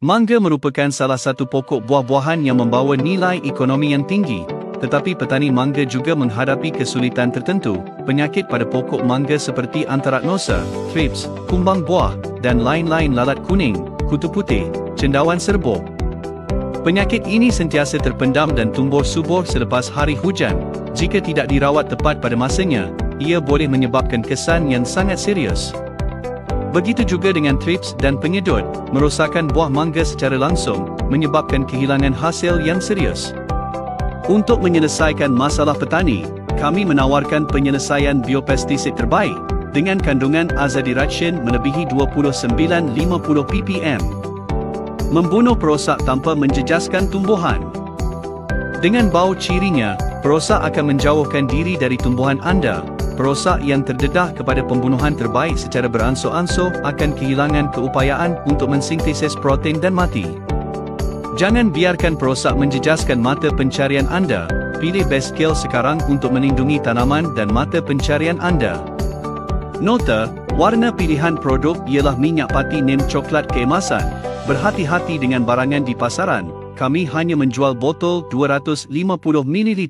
Mangga merupakan salah satu pokok buah-buahan yang membawa nilai ekonomi yang tinggi, tetapi petani mangga juga menghadapi kesulitan tertentu. Penyakit pada pokok mangga seperti antraknosa, thrips, kumbang buah, dan lain-lain lalat kuning, kutu putih, cendawan serbuk. Penyakit ini sentiasa terpendam dan tumbuh subur selepas hari hujan. Jika tidak dirawat tepat pada masanya, ia boleh menyebabkan kesan yang sangat serius. Begitu juga dengan thrips dan penyedut, merosakkan buah mangga secara langsung, menyebabkan kehilangan hasil yang serius. Untuk menyelesaikan masalah petani, kami menawarkan penyelesaian biopestisid terbaik, dengan kandungan azadirachtin melebihi 29-50 ppm. Membunuh perosak tanpa menjejaskan tumbuhan. Dengan bau cirinya, perosak akan menjauhkan diri dari tumbuhan anda. Perosak yang terdedah kepada pembunuhan terbaik secara beransur-ansur akan kehilangan keupayaan untuk mensintesis protein dan mati. Jangan biarkan perosak menjejaskan mata pencarian anda. Pilih best skill sekarang untuk melindungi tanaman dan mata pencarian anda. Nota, warna pilihan produk ialah minyak pati neem coklat keemasan. Berhati-hati dengan barangan di pasaran. Kami hanya menjual botol 250 ml.